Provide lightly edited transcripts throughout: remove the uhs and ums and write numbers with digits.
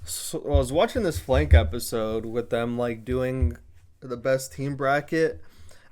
So I was watching this flank episode with them like doing the best team bracket,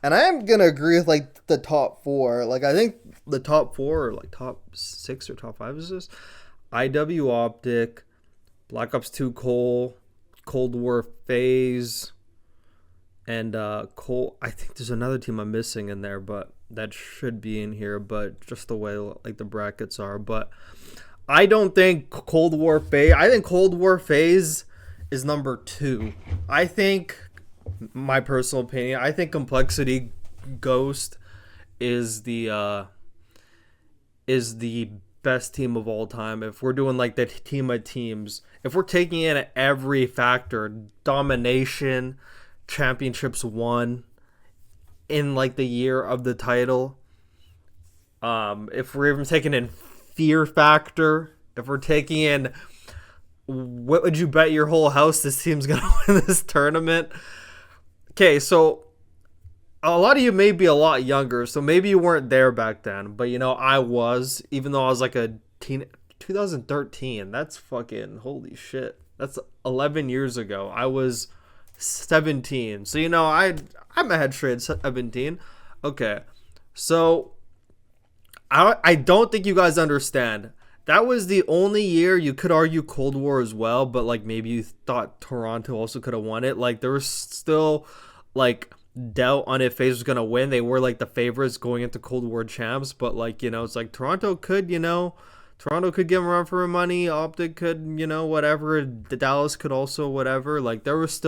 and I am gonna agree with like the top four. Like I think the top four or like top six or top five is this IW Optic, Black Ops 2 Cole, Cold War Phase, and Cole. I think there's another team I'm missing in there, but that should be in here. But just the way like the brackets are, but I don't think Cold War Phase. I think Cold War Phase is number two. I think my personal opinion. I think Complexity Ghost is the best team of all time. If we're doing like the team of teams, if we're taking in every factor, domination, championships won in like the year of the title. If we're even taking in fear factor, if we're taking in what would you bet your whole house this team's gonna win this tournament? Okay, so a lot of you may be a lot younger, so maybe you weren't there back then, but I was, even though I was like a teen. 2013, that's fucking holy shit. That's 11 years ago. I was 17. So I'm a head straight 17. Okay. So I don't think you guys understand. That was the only year you could argue Cold War as well, but like maybe you thought Toronto also could have won it. Like there was still like doubt on if FaZe was gonna win. They were like the favorites going into Cold War champs, but like it's like Toronto could Toronto could give them a run for money. Optic could whatever. The Dallas could also whatever. Like there was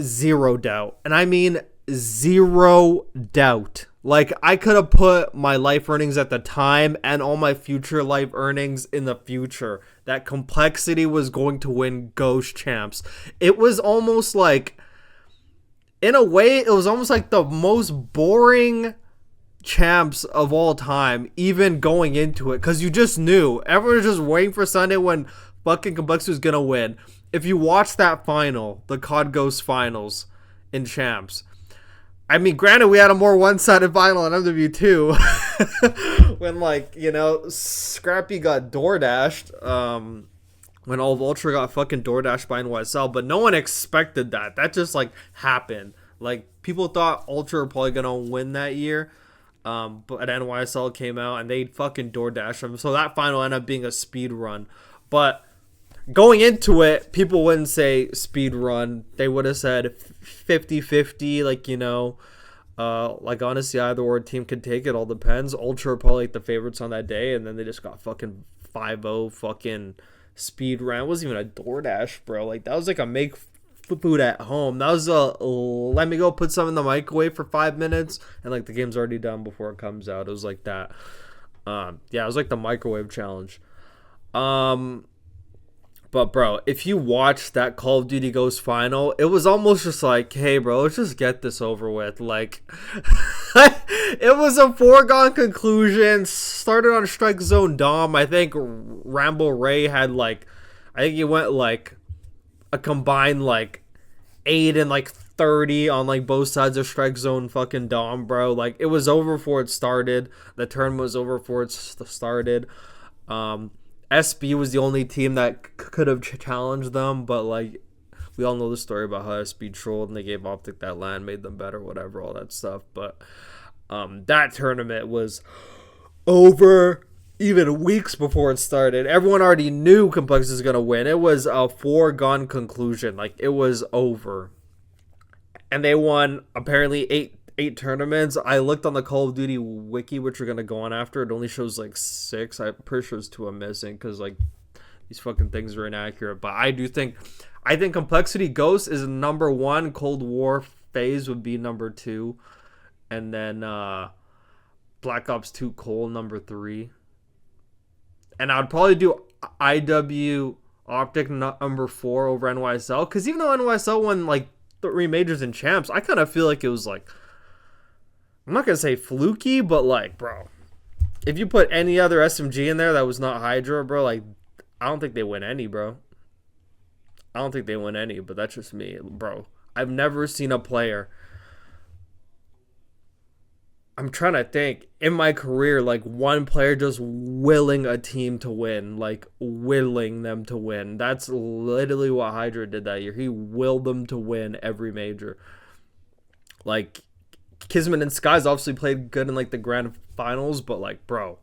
zero doubt, and I mean zero doubt. Like I could have put my life earnings at the time and all my future life earnings in the future that Complexity was going to win Ghost champs. It was almost like, in a way, it was almost like the most boring champs of all time, even going into it, because you just knew everyone was just waiting for Sunday when fucking Complexity was gonna win. If you watch that final, the COD Ghost finals in champs, I mean, granted, we had a more one-sided final in MW2 when Scrappy got door dashed. When all of Ultra got fucking door dashed by NYSL, but no one expected that. That just like happened. Like people thought Ultra were probably gonna win that year, but NYSL came out and they fucking door dashed them. So that final ended up being a speed run. But going into it, people wouldn't say speed run. They would have said 50-50, like honestly, either or team could take it. All depends. Ultra were probably like the favorites on that day, and then they just got fucking 5-0 fucking speed run. It wasn't even a DoorDash, bro. Like that was like a make food at home. That was a let me go put some in the microwave for 5 minutes, and like the game's already done before it comes out. It was like that. Yeah, it was like the microwave challenge. But bro, if you watch that Call of Duty Ghost final, it was almost just like, hey bro, let's just get this over with. Like it was a foregone conclusion. Started on Strike Zone Dom. I think Rambo Ray had I think he went like a combined 8 and 30 on both sides of Strike Zone fucking Dom, bro. Like it was over before it started. The turn was over before it started. SB was the only team that could have challenged them, but we all know the story about how SB trolled and they gave Optic that land, made them better, whatever, all that stuff. But that tournament was over even weeks before it started. Everyone already knew Complex was gonna win. It was a foregone conclusion. Like it was over, and they won apparently eight tournaments. I looked on the Call of Duty wiki, which we're gonna go on after. It only shows 6. I'm pretty sure it's 2 I'm missing because these fucking things are inaccurate. But I think Complexity Ghost is number 1. Cold War Phase would be number 2, and then Black Ops 2 Cole number 3. And I'd probably do IW Optic number 4 over NYSL, because even though NYSL won 3 majors and champs, I kind of feel like it was I'm not gonna say fluky, but bro, if you put any other SMG in there that was not Hydra, bro, I don't think they win any, bro. I don't think they win any, but that's just me, bro. I've never seen a player I'm trying to think in my career, like one player just willing a team to win, like willing them to win. That's literally what Hydra did that year. He willed them to win every major. Like Kismet and Skies obviously played good in like the grand finals, but like, bro,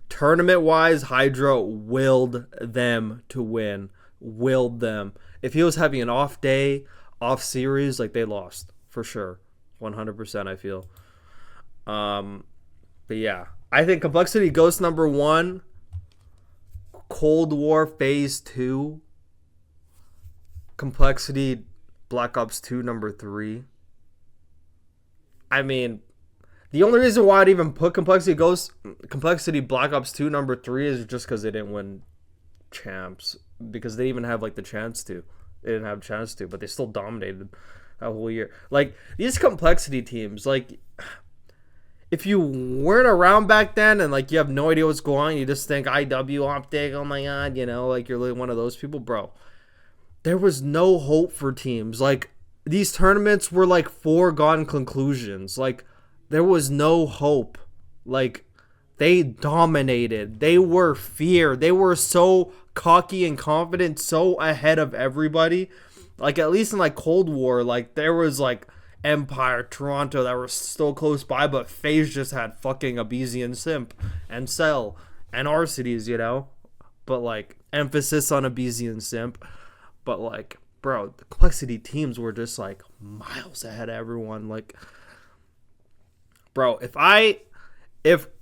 tournament wise, Hydra willed them to win. Willed them. If he was having an off day, off series, like they lost for sure. 100%, I feel. But yeah, I think compLexity Ghost number 1, Cold War Phase 2, compLexity Black Ops 2 number 3. I mean, the only reason why I'd even put compLexity Black Ops 2 number 3 is just because they didn't win champs, because they even have like the chance to. They didn't have a chance to, but they still dominated that whole year. Like these compLexity teams, like if you weren't around back then and like you have no idea what's going on, you just think IW Optic, oh my god, you know, like you're like one of those people, bro. There was no hope for teams. Like these tournaments were like foregone conclusions. Like there was no hope. Like they dominated. They were fear. They were so cocky and confident, so ahead of everybody. Like at least in like Cold War, like there was like Empire, Toronto that were still close by, but FaZe just had fucking Abizi and Simp and Cell and R-Cities, you know? But like emphasis on Abizi and Simp. But like, bro, the compLexity teams were just like miles ahead of everyone. Like, bro, if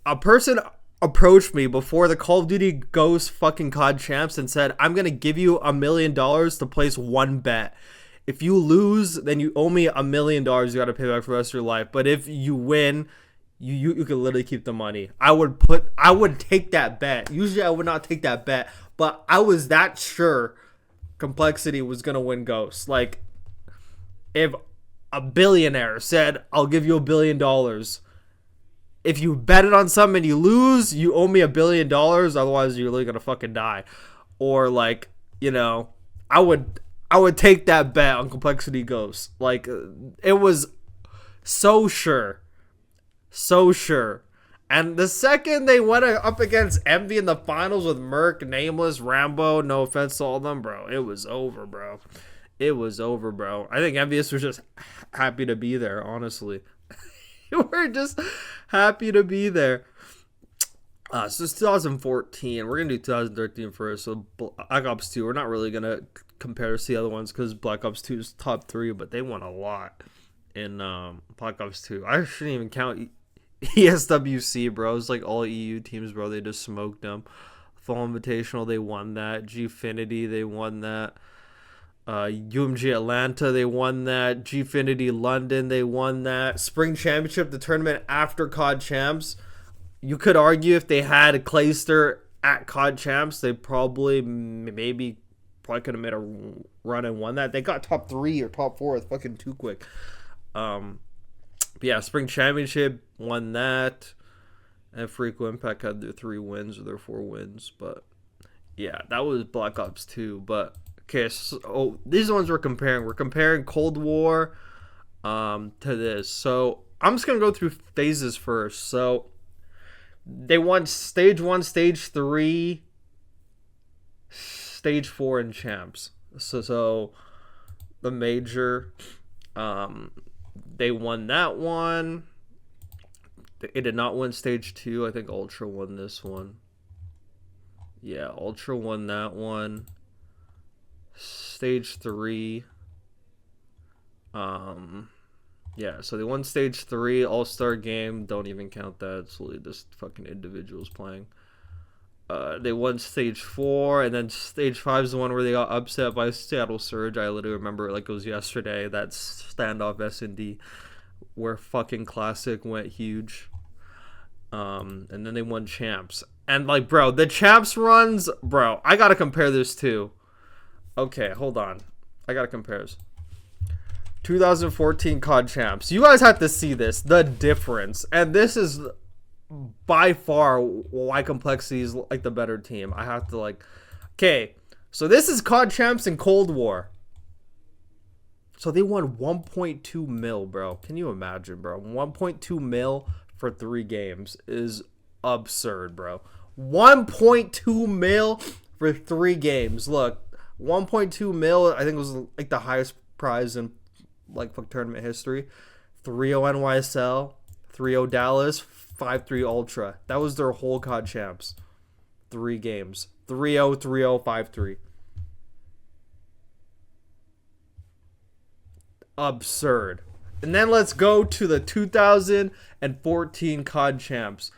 a person approached me before the Call of Duty Ghost fucking COD champs and said, I'm gonna give you $1 million to place one bet. If you lose, then you owe me $1 million. You got to pay back for the rest of your life. But if you win, you can literally keep the money. I would take that bet. Usually I would not take that bet, but I was that sure compLexity was gonna win Ghost. Like if a billionaire said, I'll give you $1 billion. If you bet it on something and you lose, you owe me $1 billion. Otherwise, you're really gonna fucking die. Or like, you know, I would take that bet on compLexity Ghost. Like, it was so sure. So sure. And the second they went up against Envy in the finals with Merc, Nameless, Rambo, no offense to all of them, bro, it was over, bro. It was over, bro. I think Envious was just happy to be there, honestly. We're just happy to be there. So it's 2014. We're going to do 2013 first. So Black Ops 2, we're not really going to compare to the other ones because Black Ops 2 is top 3, but they won a lot in Black Ops 2. I shouldn't even count ESWC, bro. It's like all EU teams, bro. They just smoked them. Fall Invitational, they won that. Gfinity, they won that. UMG Atlanta, they won that. Gfinity London, they won that. Spring Championship, the tournament after COD Champs. You could argue if they had a Clayster at COD Champs, they probably could have made a run and won that. They got top 3 or top 4 with fucking too quick. But yeah, Spring Championship won that. And Freako Impact had their 3 wins or their 4 wins. But yeah, that was Black Ops 2. But okay, so these are the ones we're comparing. We're comparing Cold War to this. So I'm just going to go through phases first. So they won stage 1, stage 3, stage 4 in champs. So the major, they won that one. They did not win stage 2. I think Ultra won this one. Yeah, Ultra won that one. Stage 3. Yeah, so they won stage 3, All-Star game. Don't even count that. It's literally just fucking individuals playing. They won stage 4, and then stage 5 is the one where they got upset by Seattle Surge. I literally remember it like it was yesterday. That standoff S&D where fucking Classic went huge. And then they won champs. And like, bro, the champs runs, bro, I gotta compare this too. Okay, hold on. I gotta compare this. 2014 COD champs. You guys have to see this. The difference. And this is by far why compLexity is like the better team. I have to like... Okay, so this is COD champs in Cold War. So they won 1.2 mil, bro. Can you imagine, bro? 1.2 mil for 3 games is absurd, bro. 1.2 mil for 3 games. Look, 1.2 mil, I think was like the highest prize in like tournament history. 3-0 NYSL, 3-0 Dallas, 5-3 Ultra. That was their whole COD champs. 3 games. 3-0, 3-0, 5-3. Absurd. And then let's go to the 2014 COD champs.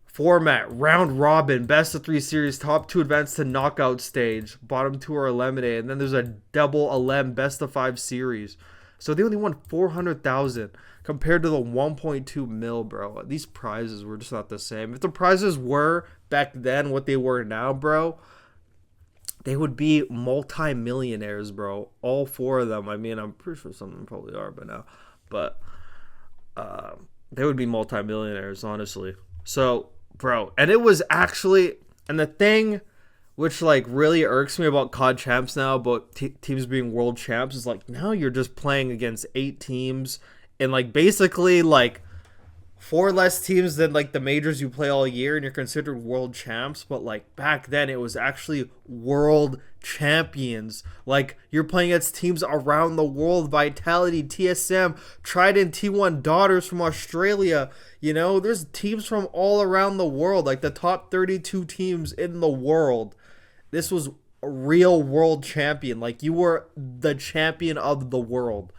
Format, round robin, best of 3 series, top 2 advance to knockout stage, bottom 2 are eliminated, and then there's a double elem best of 5 series. So they only won 400,000 compared to the 1.2 mil, bro. These prizes were just not the same. If the prizes were back then what they were now, bro, they would be multi-millionaires, bro. All 4 of them. I mean, I'm pretty sure some of them probably are by now, but they would be multi-millionaires, honestly. So, bro, and it was actually, and the thing which like really irks me about COD champs now, about teams being world champs, is like now you're just playing against 8 teams and like basically like 4 less teams than like the majors you play all year, and you're considered world champs. But like back then it was actually world champions. Like you're playing against teams around the world: Vitality, TSM, Trident, T1 Daughters from Australia. You know, there's teams from all around the world, like the top 32 teams in the world. This was a real world champion. Like you were the champion of the world.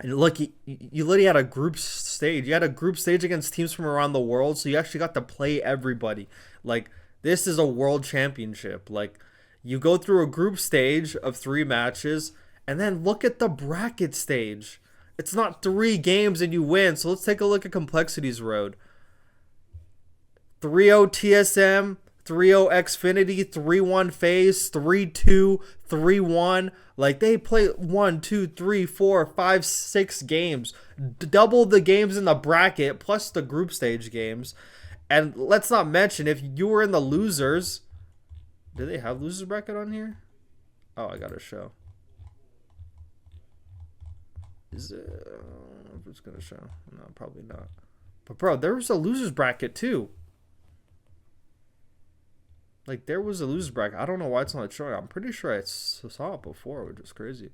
And look, you literally had a group stage. You had a group stage against teams from around the world, so you actually got to play everybody. Like, this is a world championship. Like, you go through a group stage of 3 matches, and then look at the bracket stage. It's not 3 games and you win. So let's take a look at complexity's road. 3-0 TSM, 3-0 Xfinity, 3-1 FaZe, 3-2, 3-1. Like, they play 1, 2, 3, 4, 5, 6 games. Double the games in the bracket, plus the group stage games. And let's not mention, if you were in the losers... Do they have losers bracket on here? Oh, I gotta show. Is it... I don't know if it's gonna show. No, probably not. But, bro, there was a losers bracket, too. Like, there was a losers bracket. I don't know why it's not showing. I'm pretty sure I saw it before, which is crazy.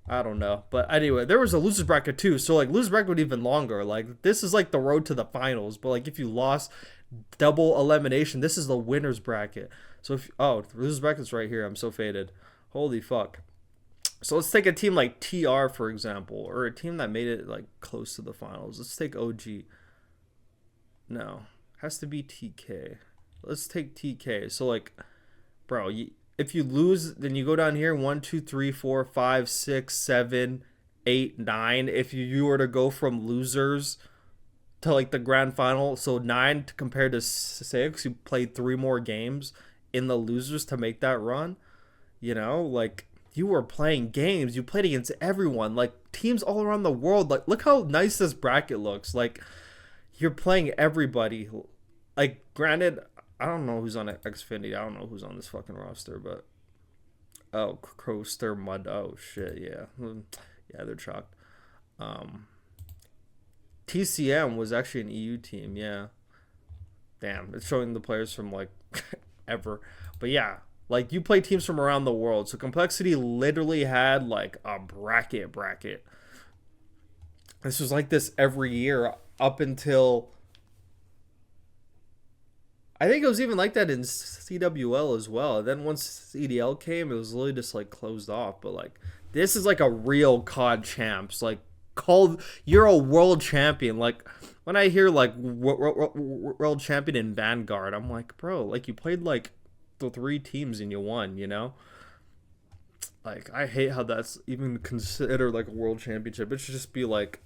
I don't know. But anyway, there was a losers bracket too. So, like, losers bracket would be even longer. Like, this is like the road to the finals. But, like, if you lost double elimination, this is the winner's bracket. So, if... Oh, the losers bracket's right here. I'm so faded. Holy fuck. So, let's take a team like TR, for example. Or a team that made it, like, close to the finals. Let's take OG. No. Has to be TK. Let's take TK. So, like, bro, if you lose, then you go down here 1, 2, 3, 4, 5, 6, 7, 8, 9. If you were to go from losers to like the grand final, so 9 compared to 6, you played 3 more games in the losers to make that run. You know, like, you were playing games. You played against everyone, like teams all around the world. Like, look how nice this bracket looks. Like, you're playing everybody. Like, granted, I don't know who's on Xfinity. I don't know who's on this fucking roster, but... Oh, Coaster Mud. Oh, shit, yeah. Yeah, they're chalked. TCM was actually an EU team, yeah. Damn, it's showing the players from, like, ever. But, yeah, like, you play teams from around the world. So, Complexity literally had, like, a bracket. This was like this every year up until... I think it was even like that in CWL as well. Then once CDL came, it was literally just like closed off. But like, this is like a real COD champs. Like, you're a world champion. Like, when I hear like world champion in Vanguard, I'm like, bro, like, you played like the 3 teams and you won, you know? Like, I hate how that's even considered like a world championship. It should just be like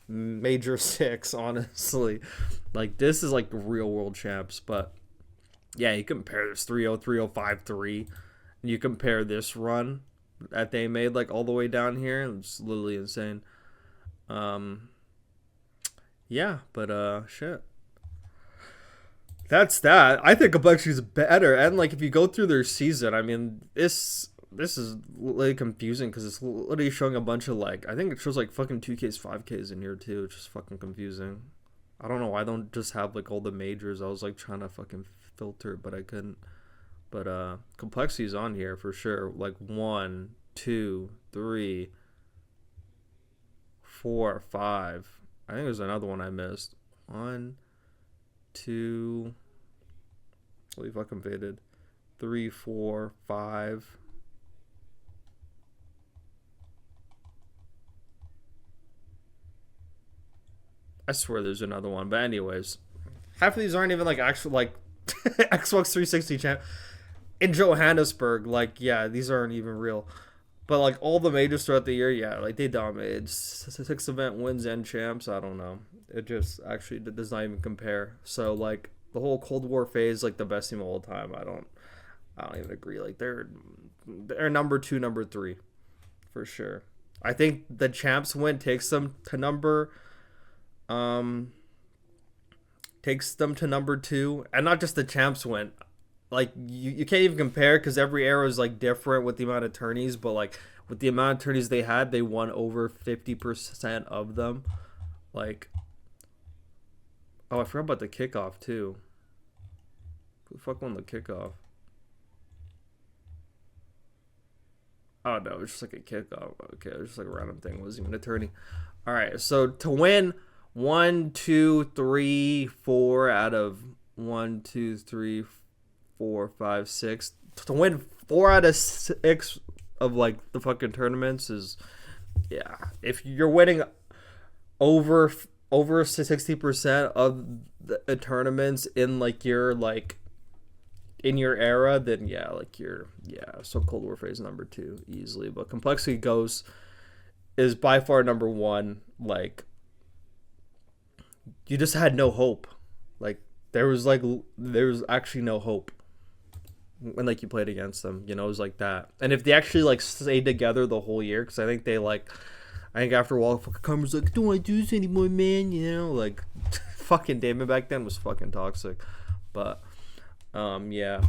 Major 6, honestly. Like, this is like real world champs. But yeah, you compare this 3-0, 3-0, 5-3, and you compare this run that they made like all the way down here. It's literally insane. Yeah, but shit. That's that. I think complexity is better. And like, if you go through their season, I mean, this this is really confusing because it's literally showing a bunch of like, I think it shows like fucking 2Ks, 5Ks in here too. It's just fucking confusing. I don't know why I don't just have like all the majors. I was like trying to fucking filter, but I couldn't. But complexity is on here for sure. Like 1, 2, 3, 4, 5. I think there's another one I missed. 1, 2. Holy fucking faded. 3, 4, 5. I swear there's another one. But anyways, half of these aren't even like actual like Xbox 360 champ in Johannesburg. Like, yeah, these aren't even real. But like all the majors throughout the year, yeah, like they dominated. 6 event wins and champs. I don't know. It just actually does not even compare. So like the whole Cold War phase, like the best team of all time. I don't even agree. Like they're number 2, number 3, for sure. I think the champs win takes them to number 2, and not just the champs win. Like you can't even compare because every era is like different with the amount of tourneys, but like with the amount of tourneys they had, they won over 50% of them. Like, oh, I forgot about the kickoff too. Who the fuck won the kickoff? Oh no, it was just like a kickoff. Okay, it was just like a random thing. It wasn't even a tourney. All right, so to win 1, 2, 3, 4 out of 1, 2, 3, 4, 5, 6. To win 4 out of 6 of like the fucking tournaments is, yeah. If you're winning over 60% of the tournaments in like your like in your era, then yeah, like so Cold War phase number 2 easily. But complexity is by far number 1. Like, you just had no hope. Like there was actually no hope when like you played against them. You know, it was like that. And if they actually like stayed together the whole year, because I think after a while, fucking Karma's like, don't want to do this anymore, man. You know, like fucking Damon back then was fucking toxic. But yeah.